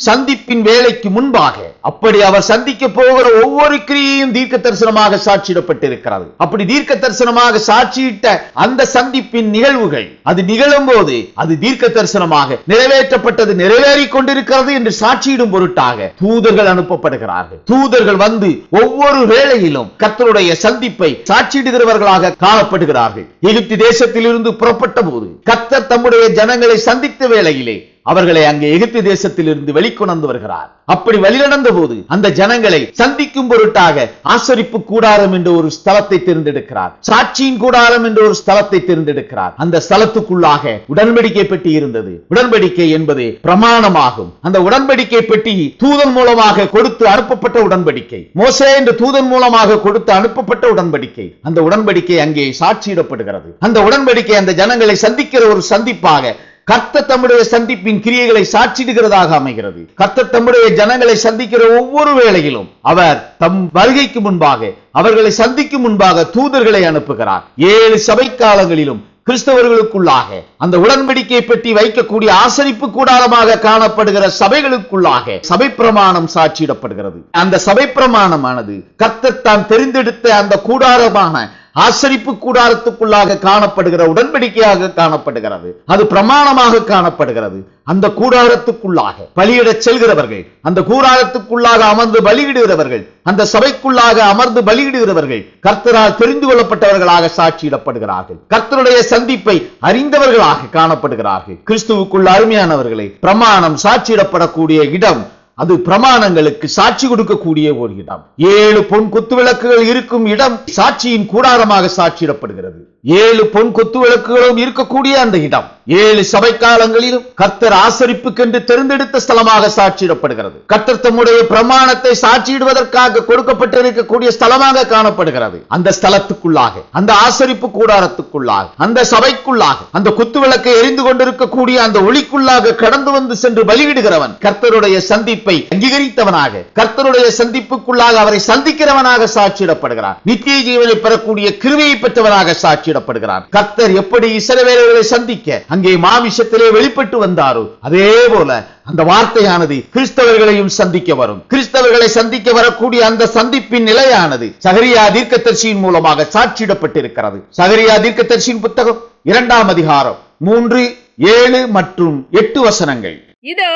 சந்திப்பின் வேலைக்கு முன்பாக அப்படி அவர் சந்திக்க போகிற ஒவ்வொரு கிரியையும் தீர்க்க தரிசனமாக சாட்சியிடப்பட்டிருக்கிறது. அப்படி தீர்க்க தரிசனமாக சாட்சியிட்ட அந்த சந்திப்பின் நிகழ்வுகள் அது நிகழும் போது அது தீர்க்க தரிசனமாக நிறைவேற்றப்பட்டது, நிறைவேறிக் கொண்டிருக்கிறது என்று சாட்சியிடும் பொருட்டாக தூதர்கள் அனுப்பப்படுகிறார்கள். தூதர்கள் வந்து ஒவ்வொரு வேளையிலும் கர்த்தருடைய சந்திப்பை சாட்சியிடுகிறவர்களாக காணப்படுகிறார்கள். எகிப்து தேசத்தில் இருந்து புறப்பட்ட போது கர்த்தர் தம்முடைய ஜனங்களை சந்தித்த வேளையிலே அவர்களை அங்கே எகிப்து தேசத்தில் இருந்து வெளிக்கொணர்ந்து வருகிறார். அப்படி வழிநடந்த போது அந்த ஜனங்களை சந்திக்கும் பொருட்டாக ஆசரிப்பு கூடாரம் என்ற ஒரு ஸ்தலத்தை தேர்ந்தெடுக்கிறார். சாட்சியின் கூடாரம் என்ற ஒரு ஸ்தலத்தை தேர்ந்தெடுக்கிறார். அந்த ஸ்தலத்துக்குள்ளாக உடன்படிக்கை பெட்டி இருந்தது. உடன்படிக்கை என்பது பிரமாணமாகும். அந்த உடன்படிக்கை பெட்டி தூதன் மூலமாக கொடுத்து அனுப்பப்பட்ட உடன்படிக்கை. மோசே என்ற தூதன் மூலமாக கொடுத்து அனுப்பப்பட்ட உடன்படிக்கை. அந்த உடன்படிக்கை அங்கே சாட்சியிடப்படுகிறது. அந்த உடன்படிக்கை அந்த ஜனங்களை சந்திக்கிற ஒரு சந்திப்பாக கர்த்தர் தம்முடைய சந்திப்பின் கிரியைகளை சாட்சிடுகிறதாக அமைகிறது. கர்த்தர் தம்முடைய ஜனங்களை சந்திக்கிற ஒவ்வொரு வேளையிலும் அவர் தம் வருகைக்கு முன்பாக அவர்களை சந்திக்கும் முன்பாக தூதர்களை அனுப்புகிறார். 7 சபை காலங்களிலும் கிறிஸ்தவர்களுக்குள்ளாக அந்த உடன்படிக்கை பெட்டி வைக்கக்கூடிய ஆசரிப்பு கூடாரமாக காணப்படுகிற சபைகளுக்குள்ளாக சபை பிரமாணம் சாட்சியிடப்படுகிறது. அந்த சபை பிரமாணமானது கர்த்தர் தான் தெரிந்தெடுத்த அந்த கூடாரமான ஆசரிப்பு கூடாரத்துக்குள்ளாக காணப்படுகிற உடன்படிக்கையாக காணப்படுகிறது. அது பிரமாணமாக காணப்படுகிறது. அந்த கூடாரத்துக்குள்ளாக பலியிடச் செல்கிறவர்கள், அந்த கூடாரத்துக்குள்ளாக அமர்ந்து பலியிடுகிறவர்கள், அந்த சபைக்குள்ளாக அமர்ந்து பலியிடுகிறவர்கள் கர்த்தரால் தெரிந்து கொள்ளப்பட்டவர்களாக சாட்சியிடப்படுகிறார்கள். கர்த்தருடைய சந்திப்பை அறிந்தவர்களாக காணப்படுகிறார்கள். கிறிஸ்துவுக்குள் அருமையானவர்களை, பிரமாணம் சாட்சியிடப்படக்கூடிய இடம் அது பிரமாணங்களுக்கு சாட்சி கொடுக்கக்கூடிய ஒரு இடம். 7 பொன் குத்துவிளக்குகள் இருக்கும் இடம் சாட்சியின் கூடாரமாக சாட்சியிடப்படுகிறது. 7 பொன் குத்துவிளக்குகளும் இருக்கக்கூடிய அந்த இடம் 7 சபை காலங்களிலும் கர்த்தர் ஆசரிப்புக்கென்று தெரிந்தெடுத்த ஸ்தலமாக சாட்சியிடப்படுகிறது. கர்த்தர் தம்முடைய பிரமாணத்தை சாட்சியிடுவதற்காக கொடுக்கப்பட்டிருக்கக்கூடிய ஸ்தலமாக காணப்படுகிறது. அந்த ஸ்தலத்துக்குள்ளாக, அந்த ஆசரிப்பு கூடாரத்துக்குள்ளாக, அந்த சபைக்குள்ளாக, அந்த குத்துவிளக்கை எரிந்து கொண்டிருக்கக்கூடிய அந்த ஒளிக்குள்ளாக கடந்து வந்து சென்று பலியிடுகிறவன் கர்த்தருடைய சந்திப்பை அங்கீகரித்தவனாக, கர்த்தருடைய சந்திப்புக்குள்ளாக அவரை சந்திக்கிறவனாக சாட்சியிடப்படுகிறார். நித்திய ஜீவனை பெறக்கூடிய கிருபையை பெற்றவனாக சாட்சியிடப்படுகிறார். கர்த்தர் எப்படி இஸ்ரவேலர்களை சந்திக்க அங்கே மாமிசத்திலே வெளிப்பட்டு வந்தாரோ அதே போல அந்த வார்த்தையானது கிறிஸ்தவர்களையும் சந்திக்க வரும். கிறிஸ்தவர்களை சந்திக்க வரக்கூடிய அந்த சந்திப்பின் நிலையானது சகரியா தீர்க்கதரிசியின் மூலமாக சாட்சியிடப்பட்டிருக்கிறது. சகரியா தீர்க்கதரிசியின் புத்தகம் 2ஆம் அதிகாரம் 3, 7 மற்றும் 8 வசனங்கள். இதோ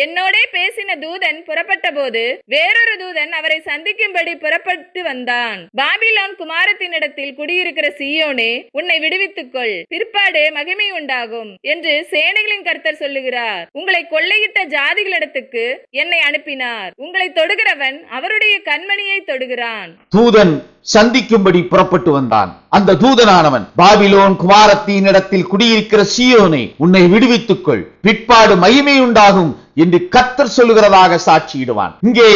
என்னோடே பேசின தூதன் புறப்பட்ட போது வேறொரு தூதன் அவரை சந்திக்கும்படி புறப்பட்டு வந்தான். பாபிலோன் குமாரத்தினிடத்தில் குடியிருக்கிற சீயோனே, உன்னை விடுவித்துக்கொள், பிற்பாடு மகிமை உண்டாகும் என்று சேனைகளின் கர்த்தர் சொல்லுகிறார். உங்களை கொள்ளையிட்ட ஜாதிகளிடத்துக்கு என்னை அனுப்பினார். உங்களை தொடுகிறவன் அவருடைய கண்மணியை தொடுகிறான். தூதன் சந்திக்கும்படி புறப்பட்டு வந்தான். அந்த தூதனானவன், பாபிலோன் குமாரத்தினிடத்தில் குடியிருக்கிற சீயோனே, உன்னை விடுவித்துக்கொள், பிற்பாடு மகிமை உண்டாகும் என்று கர்த்தர் சொல்லுகிறதாக சாட்சியிடுவான். இங்கே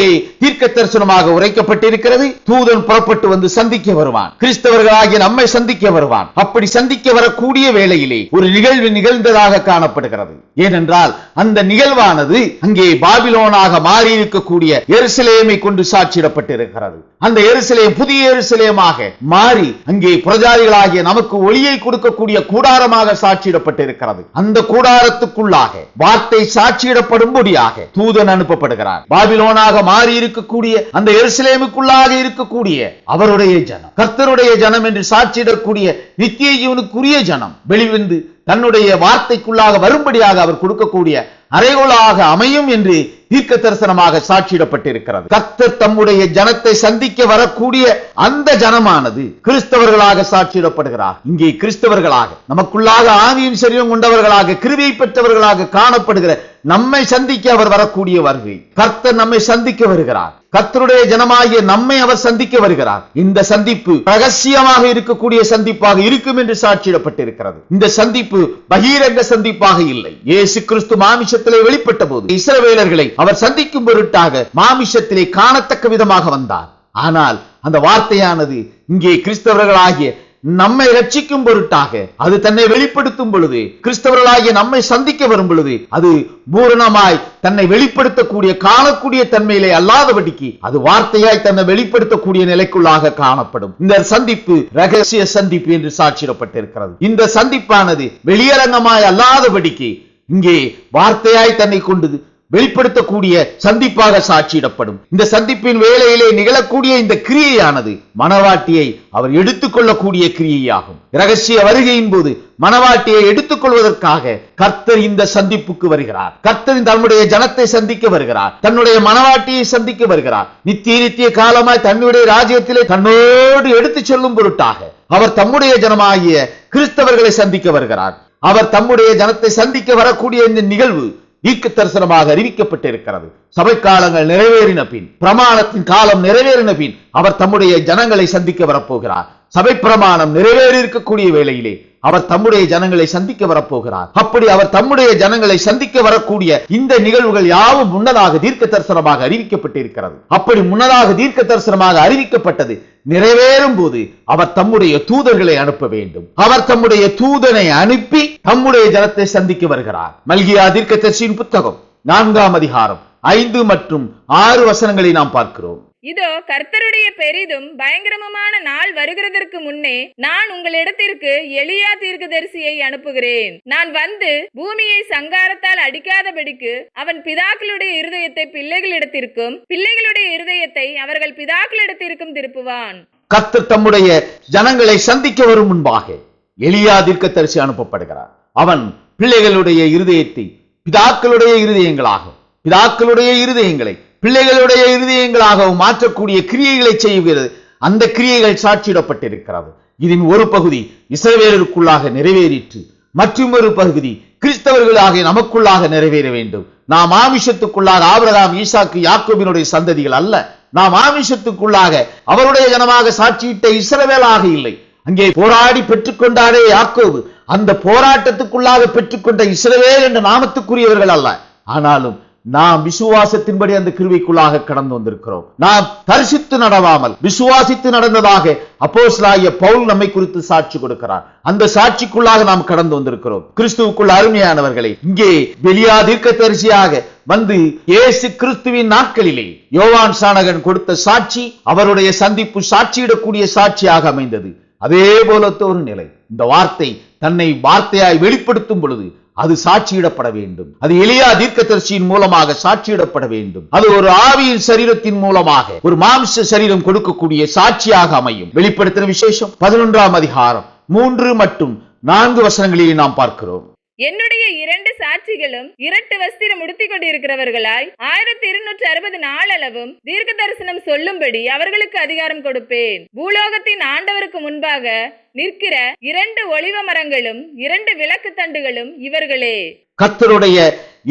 தீர்க்க தரிசனமாக உரைக்கப்பட்டிருக்கிறது. தூதன் புறப்பட்டு வந்து சந்திக்க வருவான். கிறிஸ்தவர்களாகிய நம்மை சந்திக்க வருவான். அப்படி சந்திக்க வரக்கூடிய வேளையிலே ஒரு நிகழ்வு நிகழ்ந்ததாக காணப்படுகிறது. ஏனென்றால் அந்த நிகழ்வானது அங்கே பாபிலோனாக மாறி இருக்கக்கூடிய எருசலேமை கொண்டு சாட்சியிடப்பட்டிருக்கிறது. அந்த எருசலேம் புதிய எருசலேமாக மாறி அங்கே புறஜாதிகளாகிய நமக்கு ஒளியை கொடுக்கக்கூடிய கூடாரமாக சாட்சியிடப்பட்டிருக்கிறது. அந்த கூடாரத்துக்குள்ளாக வார்த்தை சாட்சியிடப்படும்படியாக தூதன் அனுப்பப்படுகிறார். பாபிலோனாக மாறி இருக்கக்கூடிய அந்த எருசலேமுக்குள்ளாக இருக்கக்கூடிய அவருடைய ஜனம், கர்த்தருடைய ஜனம் என்று சாட்சியிடக்கூடிய நித்திய ஜீவனுக்குரிய ஜனம் வெளிவந்து தன்னுடைய வார்த்தைக்குள்ளாக வரும்படியாக அவர் கொடுக்கக்கூடிய அறைகோளாக அமையும் என்று தீர்க்க தரிசனமாக சாட்சியிடப்பட்டிருக்கிறது. கர்த்தர் தம்முடைய ஜனத்தை சந்திக்க வரக்கூடிய அந்த ஜனமானது கிறிஸ்தவர்களாக சாட்சியிடப்படுகிறார். இங்கே கிறிஸ்தவர்களாக நமக்குள்ளாக ஆவியின் சரீரம் கொண்டவர்களாக கிருபை பெற்றவர்களாக காணப்படுகிற நம்மை சந்திக்க அவர் வரக்கூடிய வருகை. கர்த்தர் நம்மை சந்திக்க வருகிறார். கர்த்தருடைய ஜனமாகிய நம்மை அவர் சந்திக்க வருகிறார். இந்த சந்திப்பு ரகசியமாக இருக்கக்கூடிய சந்திப்பாக இருக்கும் என்று சாட்சியிடப்பட்டிருக்கிறது. இந்த சந்திப்பு பகிரங்க சந்திப்பாக இல்லை. இயேசு கிறிஸ்து மாமிசத்திலே வெளிப்பட்ட போது இஸ்ரவேலர்களை அவர் சந்திக்கும் பொருட்டாக மாமிசத்திலே காணத்தக்க விதமாக வந்தார். ஆனால் அந்த வார்த்தையானது இங்கே கிறிஸ்தவர்களாகிய நம்மை ரட்சிக்கும் பொருட்டாக, அது தன்னை வெளிப்படுத்தும் பொழுது, கிறிஸ்தவர்களாகிய நம்மை சந்திக்க வரும் பொழுது, அது பூரணமாய் தன்னை வெளிப்படுத்தக்கூடிய காணக்கூடிய தன்மையிலே அல்லாதபடிக்கு அது வார்த்தையாய் தன்னை வெளிப்படுத்தக்கூடிய நிலைக்குள்ளாக காணப்படும். இந்த சந்திப்பு ரகசிய சந்திப்பு என்று சாட்சியிடப்பட்டிருக்கிறது. இந்த சந்திப்பானது வெளியரங்கமாய் அல்லாதபடிக்கு இங்கே வார்த்தையாய் தன்னை கொண்டு வெளிப்படுத்தக்கூடிய சந்திப்பாக சாட்சியிடப்படும். இந்த சந்திப்பின் வேளையிலே நிகழக்கூடிய இந்த கிரியையானது மணவாட்டியை அவர் எடுத்துக்கொள்ளக்கூடிய கிரியையாகும். இரகசிய வருகையின் போது மணவாட்டியை எடுத்துக்கொள்வதற்காக கர்த்தர் இந்த சந்திப்புக்கு வருகிறார். கர்த்தர் தன்னுடைய ஜனத்தை சந்திக்க வருகிறார். தன்னுடைய மணவாட்டியை சந்திக்க வருகிறார். நித்திய காலமாய் தன்னுடைய ராஜ்யத்திலே தன்னோடு எடுத்துச் செல்லும் பொருட்டாக அவர் தம்முடைய ஜனமாகிய கிறிஸ்தவர்களை சந்திக்க வருகிறார். அவர் தம்முடைய ஜனத்தை சந்திக்க வரக்கூடிய இந்த நிகழ்வு தீர்க்க தரிசனமாக அறிவிக்கப்பட்டிருக்கிறது. சபை காலங்கள் நிறைவேறின பின், பிரமாணத்தின் காலம் நிறைவேறின பின் அவர் தம்முடைய ஜனங்களை சந்திக்க வரப்போகிறார். சபை பிரமாணம் நிறைவேறி இருக்கக்கூடிய வேளையிலே அவர் தம்முடைய ஜனங்களை சந்திக்க வரப்போகிறார். அப்படி அவர் தம்முடைய ஜனங்களை சந்திக்க வரக்கூடிய இந்த நிகழ்வுகள் யாவும் முன்னதாக தீர்க்க தரிசனமாக அறிவிக்கப்பட்டிருக்கிறது. அப்படி முன்னதாக தீர்க்க தரிசனமாக அறிவிக்கப்பட்டது நிறைவேறும் போது அவர் தம்முடைய தூதர்களை அனுப்ப வேண்டும். அவர் தம்முடைய தூதனை அனுப்பி தம்முடைய ஜனத்தை சந்திக்க வருகிறார். மல்கியா தீர்க்கதரிசியின் புத்தகம் 4ஆம் அதிகாரம் 5 மற்றும் 6 வசனங்களை நாம் பார்க்கிறோம். இதோ கர்த்தருடைய பெரிதும் பயங்கரமான நாள் வருகிறதற்கு முன்னே நான் உங்களிடத்திற்கு எலியா தீர்க்கதரிசியை அனுப்புகிறேன். நான் வந்து பூமியை சங்காரத்தால் அடிக்காதபடிக்கு அவன் பிதாக்களுடைய இருதயத்தை பிள்ளைகளிடத்திற்கும் பிள்ளைகளுடைய இருதயத்தை அவர்கள் பிதாக்களிடத்திற்கும் திருப்புவான். கர்த்தர் தம்முடைய ஜனங்களை சந்திக்க வரும் முன்பாக எலியா தீர்க்கதரிசி அனுப்பப்படுகிறார். அவன் பிள்ளைகளுடைய இருதயத்தை பிதாக்களுடைய இருதயங்களாக, பிதாக்களுடைய இருதயங்களை பிள்ளைகளுடைய இருதயங்களாகவும் மாற்றக்கூடிய கிரியைகளை செய்கிறது. அந்த கிரியைகள் சாட்சியிடப்பட்டிருக்கிறது. இதன் ஒரு பகுதி இஸ்ரவேலருக்குள்ளாக நிறைவேறிற்று. மற்றும் ஒரு பகுதி கிறிஸ்தவர்களாக நமக்குள்ளாக நிறைவேற வேண்டும். நாம் ஆமிஷத்துக்குள்ளாக ஆபிரகாம், ஈசாக்கு, யாக்கோபினுடைய சந்ததிகள் அல்ல. நாம் ஆமிஷத்துக்குள்ளாக அவருடைய ஜனமாக சாட்சியிட்ட இஸ்ரவேலாக இல்லை. அங்கே போராடி பெற்றுக்கொண்டாரே யாக்கோபு, அந்த போராட்டத்துக்குள்ளாக பெற்றுக்கொண்ட இஸ்ரவேல் என்ற நாமத்துக்குரியவர்கள் அல்ல. ஆனாலும் நாம் விசுவாசத்தின்படி அந்த கிருபைக்குள்ளாக கடந்து வந்திருக்கிறோம். நாம் தரிசித்து நடவாமல் விசுவாசித்து நடந்ததாக அப்போஸ்தலனாகிய பவுல் நம்மை குறித்து சாட்சி கொடுக்கிறார். அந்த சாட்சிக்குள்ளாக நாம் கடந்து வந்திருக்கிறோம். கிறிஸ்துவுக்குள் அருமையானவர்களே, இங்கே எலியா தீர்க்கதரிசியாக வந்து இயேசு கிறிஸ்துவின் நாட்களிலே யோவான் ஸ்நானகன் கொடுத்த சாட்சி அவருடைய சந்திப்பு சாட்சியிடக்கூடிய சாட்சியாக அமைந்தது. அதே போலத்த ஒரு நிலை இந்த வார்த்தை தன்னை வார்த்தையாய் வெளிப்படுத்தும் பொழுது அது சாட்சியிடப்பட வேண்டும். அது எலியா தீர்க்கதரிசியின் மூலமாக சாட்சியிடப்பட வேண்டும். அது ஒரு ஆவியின் சரீரத்தின் மூலமாக ஒரு மாம்ச சரீரம் கொடுக்கக்கூடிய சாட்சியாக அமையும். வெளிப்படுத்தின விசேஷம் 11ஆம் அதிகாரம் 3 மற்றும் 4 வசனங்களிலே நாம் பார்க்கிறோம். என்னுடைய 2 சாட்சிகளும் இரட்டு வஸ்திரம் உடுத்திக் கொண்டிருக்கிறவர்களாய் 1260 நாளளவும் தீர்க்க தரிசனம் சொல்லும்படி அவர்களுக்கு அதிகாரம் கொடுப்பேன். பூலோகத்தின் ஆண்டவருக்கு முன்பாக நிற்கிற 2 ஒலிவ மரங்களும் 2 விளக்கு தண்டுகளும் இவர்களே. கர்த்தருடைய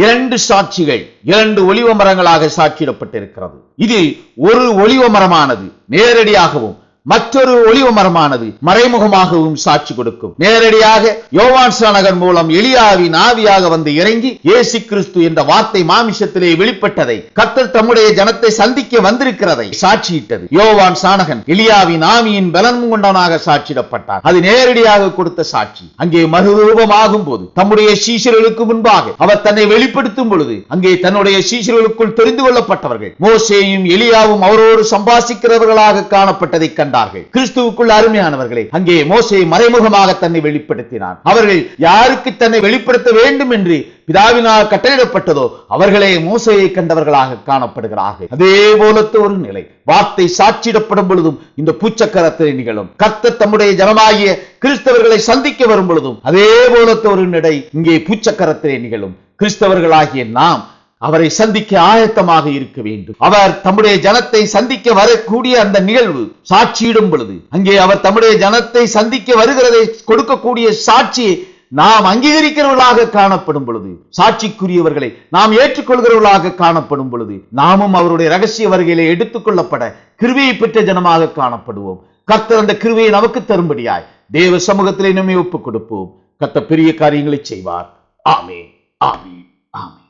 2 சாட்சிகள் 2 ஒலிவ மரங்களாக சாட்சியிடப்பட்டிருக்கிறது. இதில் ஒரு ஒலிவ மரமானது நேரடியாகவும் மற்றொரு ஒலிவ மரமானது மறைமுகமாகவும் சாட்சி கொடுக்கும். நேரடியாக யோவான் ஸ்நானகன் மூலம் எலியாவின் ஆவியாக வந்து இறங்கி இயேசு கிறிஸ்து என்ற வார்த்தை மாமிசத்திலே வெளிப்பட்டதை, கர்த்தர் தம்முடைய ஜனத்தை சந்திக்க வந்திருக்கிறதை சாட்சியிட்டது. யோவான் ஸ்நானகன் எலியாவின் ஆவியின் பலன் கொண்டவனாக சாட்சியிடப்பட்டார். அது நேரடியாக கொடுத்த சாட்சி. அங்கே மறுரூபமாகும் போது தம்முடைய சீஷர்களுக்கு முன்பாக அவர் தன்னை வெளிப்படுத்தும் பொழுது அங்கே தன்னுடைய சீஷர்களுக்குள் தெரிந்து கொள்ளப்பட்டவர்கள் மோசேயும் எலியாவும் அவரோடு சம்பாஷிக்கிறவர்களாக காணப்பட்டதை கண்டார். கிறிஸ்துவுக்குள் அருமையானவர்களே, அங்கே மோசே மறைமுகமாக தன்னை வெளிப்படுத்தினார். அவர்கள் யாருக்கு தன்னை வெளிப்படுத்த வேண்டும் என்று பிதாவினால் கட்டளையிடப்பட்டதோ அவர்களே மோசேயை கண்டவர்களாக காணப்படுகிறார்கள். அதே போலத்த ஒரு நிலை வார்த்தை சாட்சியிடப்படும் பொழுதும் இந்த பூச்சக்கரத்திலே நிகழும். கர்த்தர் தம்முடைய ஜனமாகிய கிறிஸ்தவர்களை சந்திக்க வரும் பொழுதும் அதே போலத்த ஒரு நிலை இங்கே பூச்சக்கரத்திலே நிகழும். கிறிஸ்தவர்களாகிய நாம் அவரை சந்திக்க ஆயத்தமாக இருக்க வேண்டும். அவர் தம்முடைய ஜனத்தை சந்திக்க வரக்கூடிய அந்த நிகழ்வு சாட்சியிடும் பொழுது அங்கே அவர் தம்முடைய ஜனத்தை சந்திக்க வருகிறதை கொடுக்கக்கூடிய சாட்சியை நாம் அங்கீகரிக்கிறவர்களாக காணப்படும் பொழுது, சாட்சிக்குரியவர்களை நாம் ஏற்றுக்கொள்கிறவர்களாக காணப்படும் பொழுது நாமும் அவருடைய ரகசிய வருகையிலே எடுத்துக்கொள்ளப்பட கிருபையை பெற்ற ஜனமாக காணப்படுவோம். கர்த்தர் அந்த கிருபையை நமக்கு தரும்படியாய் தேவ சமூகத்திலே நம்மை ஒப்புக் கொடுப்போம். கர்த்தர் பெரிய காரியங்களை செய்வார். ஆமென், ஆமென், ஆமென்.